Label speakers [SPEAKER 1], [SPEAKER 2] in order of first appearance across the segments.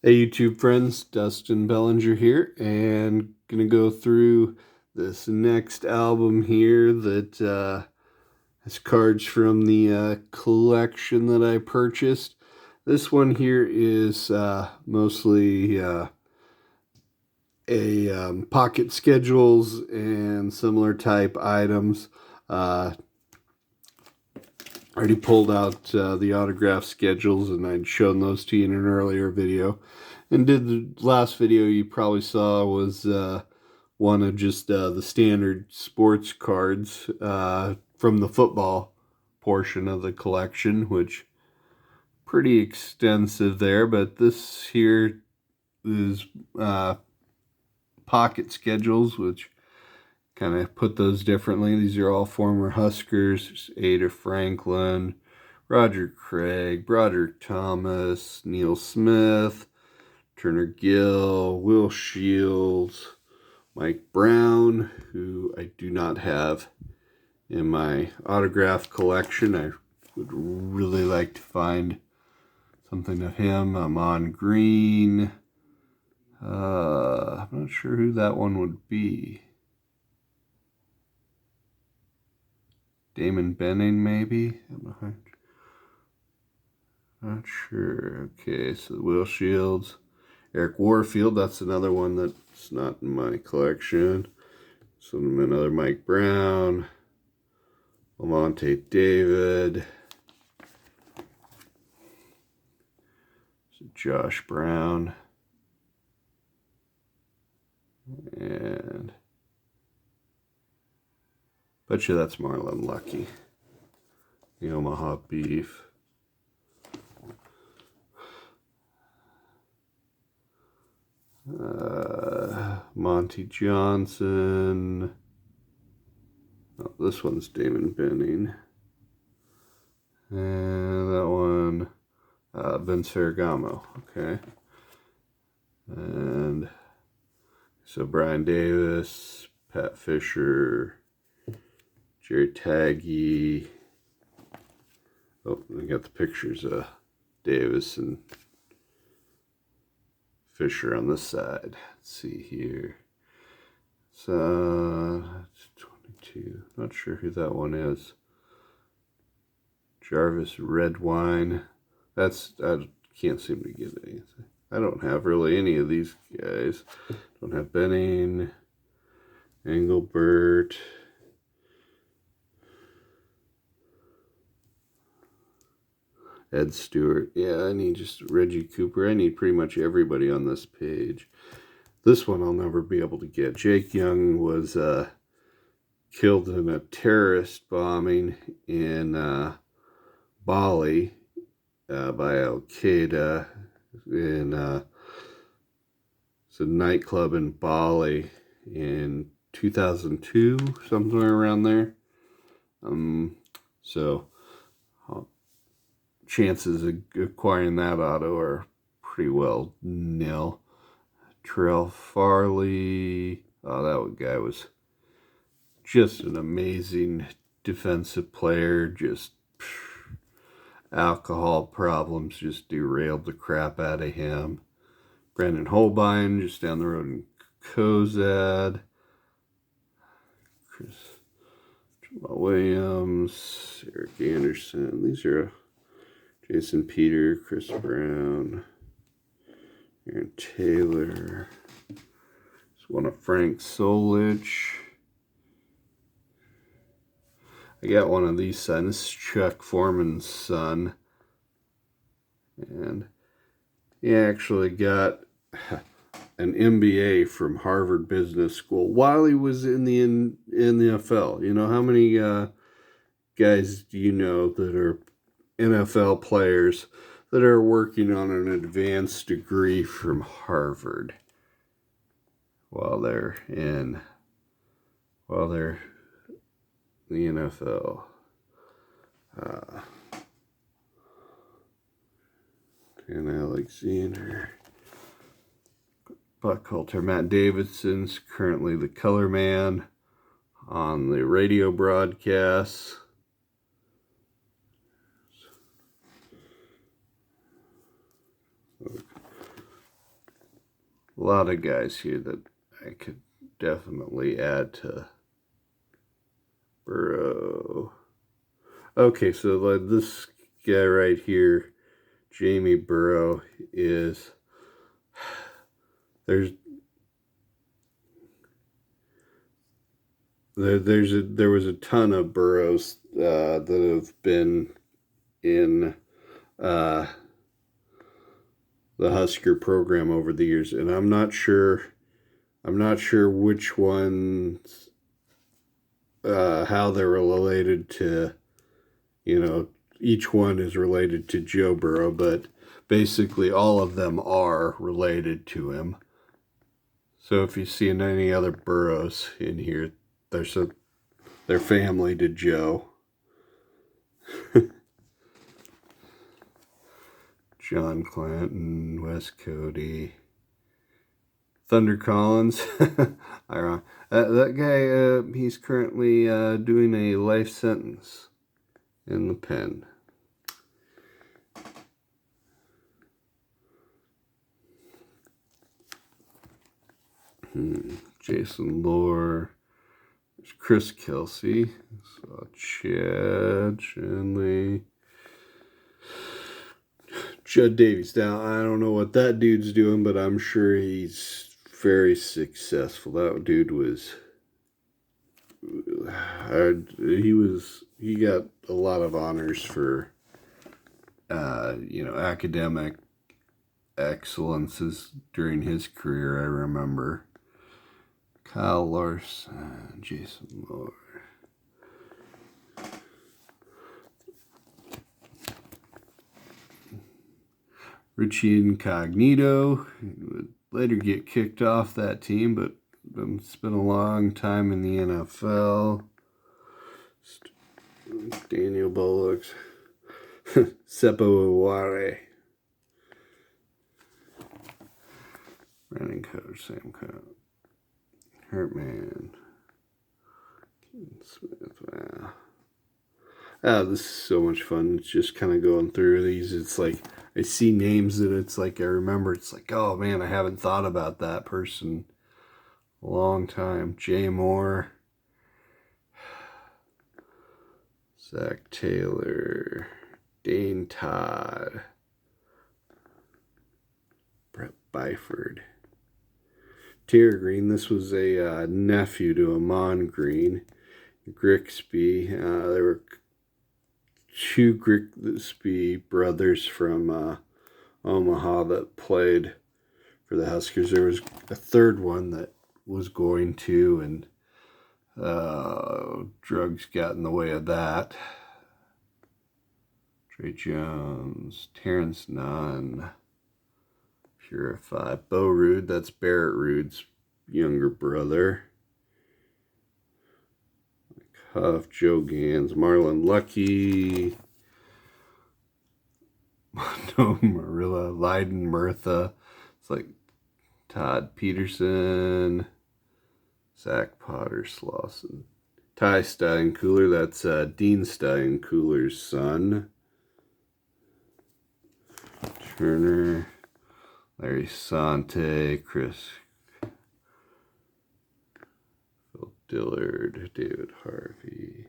[SPEAKER 1] Hey YouTube friends, Dustin Bellinger here, and gonna go through this next album here that has cards from the collection that I purchased. This one here is mostly pocket schedules and similar type items. Already pulled out the autograph schedules, and I'd shown those to you in an earlier video. And the last video you probably saw was one of just the standard sports cards from the football portion of the collection, which pretty extensive there. But this here is pocket schedules, which kind of put those differently. These are all former Huskers: Ada Franklin, Roger Craig, Broderick Thomas, Neil Smith, Turner Gill, Will Shields, Mike Brown, who I do not have in my autograph collection. I would really like to find something of him. Amon Green. I'm not sure who that one would be. Damon Benning, maybe? Not sure. Okay, so Will Shields. Eric Warfield, that's another one that's not in my collection. So another Mike Brown. Lamonte David. So Josh Brown. And bet you that's Marlon Lucky. The Omaha Beef. Monty Johnson. Oh, this one's Damon Benning. And that one, Vince Ferragamo. Okay. And so Brian Davis, Pat Fisher, Jerry Taggy. Oh, I got the pictures of Davis and Fisher on this side. Let's see here. So, 22. Not sure who that one is. Jarvis Redwine. I can't seem to get anything. I don't have really any of these guys. Don't have Benning, Engelbert. Ed Stewart. Yeah, I need just Reggie Cooper. I need pretty much everybody on this page. This one I'll never be able to get. Jake Young was killed in a terrorist bombing in Bali by Al-Qaeda in it's a nightclub in Bali in 2002, somewhere around there. So chances of acquiring that auto are pretty well nil. Terrell Farley. Oh, that guy was just an amazing defensive player. Just alcohol problems just derailed the crap out of him. Brandon Holbein, just down the road in Cozad. Chris Jamal Williams, Eric Anderson. These are Jason Peter, Chris Brown, Aaron Taylor. It's one of Frank Solich. I got one of these sons. This is Chuck Foreman's son. And he actually got an MBA from Harvard Business School while he was in the NFL. You know, how many guys do you know that are NFL players that are working on an advanced degree from Harvard while they're in the NFL? Dan Alexander, Buckhalter. Matt Davidson's currently the color man on the radio broadcasts. A lot of guys here that I could definitely add to Burrow. Okay, so like this guy right here, Jamie Burrow, is there was a ton of Burrows that have been in the Husker program over the years, and I'm not sure which ones how they're related to, each one is related to Joe Burrow, but basically all of them are related to him. So if you see any other Burrows in here, they're family to Joe. John Clanton, Wes Cody, Thunder Collins. That guy, he's currently doing a life sentence in the pen. Jason Lore. There's Chris Kelsey. Chad Shanley. Judd Davies. Now, I don't know what that dude's doing, but I'm sure he's very successful. That dude was... he got a lot of honors for, academic excellences during his career, I remember. Kyle Larson, Jason Lord. Richie Incognito. He would later get kicked off that team, but spent a long time in the NFL. Daniel Bullock. Seppo Iware. Running coach, Sam Coat. Hurtman. Smith. Wow. Ah, this is so much fun. It's just kind of going through these. It's like I see names that it's like I remember. It's like, oh man, I haven't thought about that person a long time. Jay Moore. Zach Taylor. Dane Todd. Brett Byford. Tara Green. This was a nephew to Amon Green. Grigsby. There were two Grigsby brothers from Omaha that played for the Huskers. There was a third one that was going to, and drugs got in the way of that. Trey Jones, Terrence Nunn, Purify, Bo Rude, that's Barrett Rude's younger brother. Huff, Joe Gans, Marlon Lucky, Mondo Marilla, Leiden Murtha. It's like Todd Peterson, Zach Potter Slauson, Ty Steincooler, that's Dean Steincooler's son. Turner, Larry Sante, Chris Dillard, David Harvey,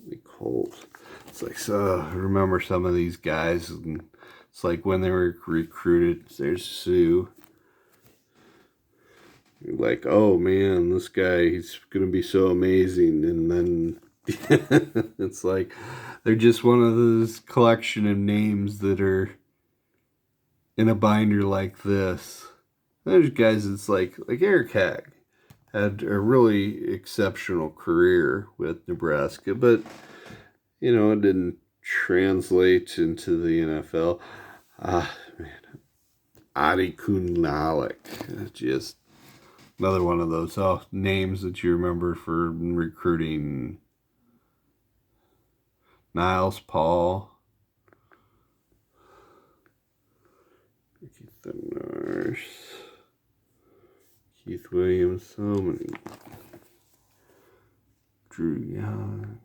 [SPEAKER 1] Lee Colt. It's like, so I remember some of these guys, and it's like when they were recruited, there's Sue. You're like, oh man, this guy, he's gonna be so amazing, and then it's like they're just one of those collection of names that are in a binder like this. There's guys that's like Eric Hagg had a really exceptional career with Nebraska, but it didn't translate into the NFL. Man, Adi Kunalik, just another one of those names that you remember for recruiting. Niles Paul, Ricky Thenars, Keith Williams, so many. Drew Young,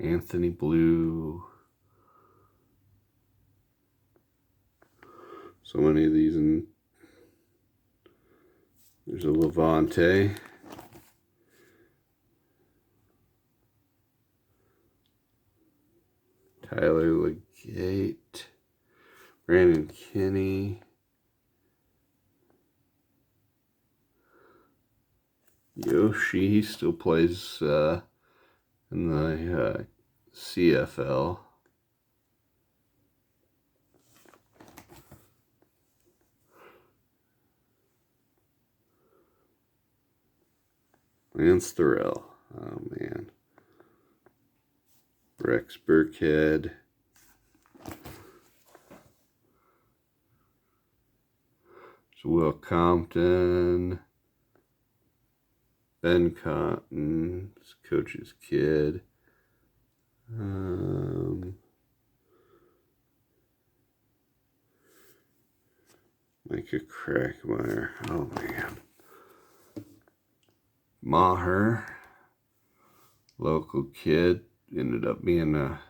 [SPEAKER 1] Anthony Blue, So many of these, and there's a Levante. Tyler Legate. Brandon Kinney. Yoshi, he still plays in the CFL. Lance Thorell. Oh, man. Rex Burkhead. Will Compton. Ben Cotton. His coach's kid. Micah Crackmeyer. Oh, man. Maher. Local kid. Ended up being a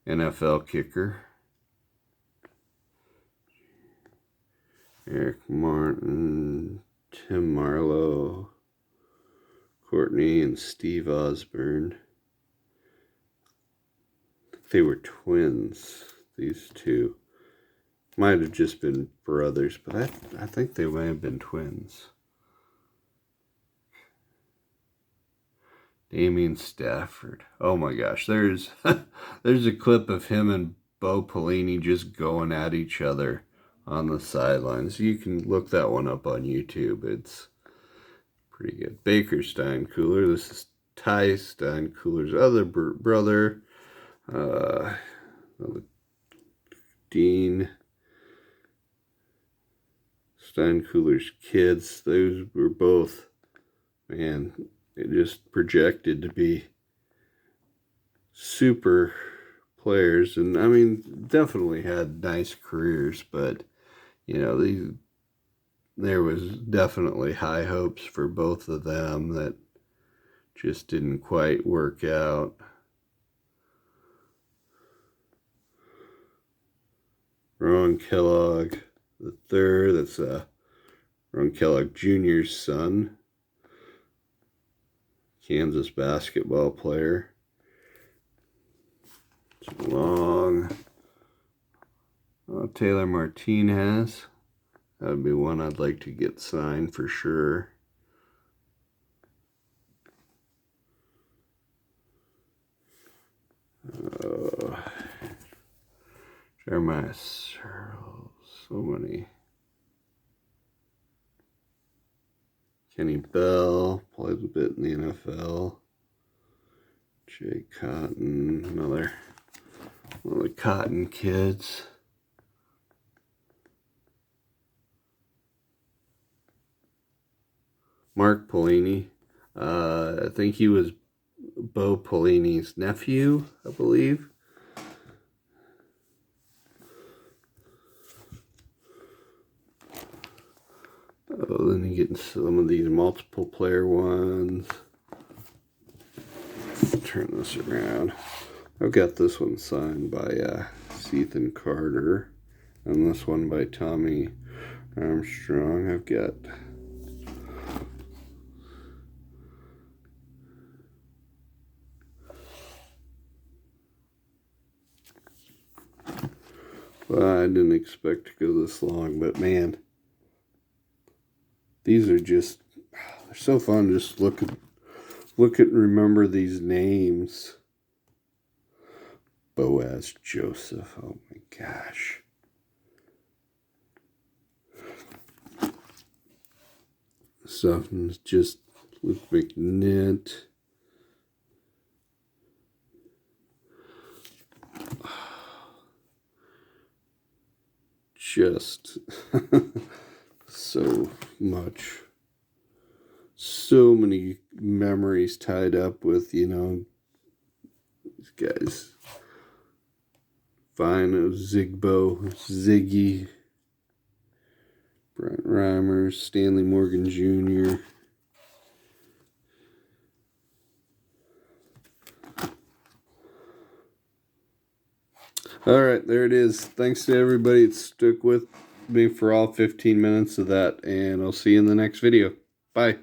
[SPEAKER 1] NFL kicker. Eric Martin, Tim Marlowe, Courtney, and Steve Osborne. They were twins, these two. Might have just been brothers, but I think they may have been twins. Damian Stafford. Oh my gosh, there's there's a clip of him and Bo Pelini just going at each other on the sidelines. You can look that one up on YouTube. It's pretty good. Baker Steinkuhler. This is Ty Steinkuhler's other brother. Dean Steinkuhler's kids. Those were both, man, it just projected to be super players. And I mean, definitely had nice careers, but you know, there was definitely high hopes for both of them that just didn't quite work out. Ron Kellogg the third, that's Ron Kellogg Jr.'s son, Kansas basketball player. It's long. Taylor Martinez. That would be one I'd like to get signed for sure. Jeremiah Searles. So many. Kenny Bell. Plays a bit in the NFL. Jay Cotton. Another one of the Cotton kids. Mark Pelini. I think he was Bo Pelini's nephew, I believe. Oh, then you get some of these multiple player ones. Turn this around. I've got this one signed by Ethan Carter, and this one by Tommy Armstrong. I've got I didn't expect to go this long, but man, these are just, they're so fun. Just look at and remember these names. Boaz Joseph, oh my gosh. Something's just with McNitt. Just so much. So many memories tied up with, you know, these guys. Vino, Zigbo, Ziggy, Brent Reimers, Stanley Morgan Jr. All right, there it is. Thanks to everybody that stuck with me for all 15 minutes of that, and I'll see you in the next video. Bye.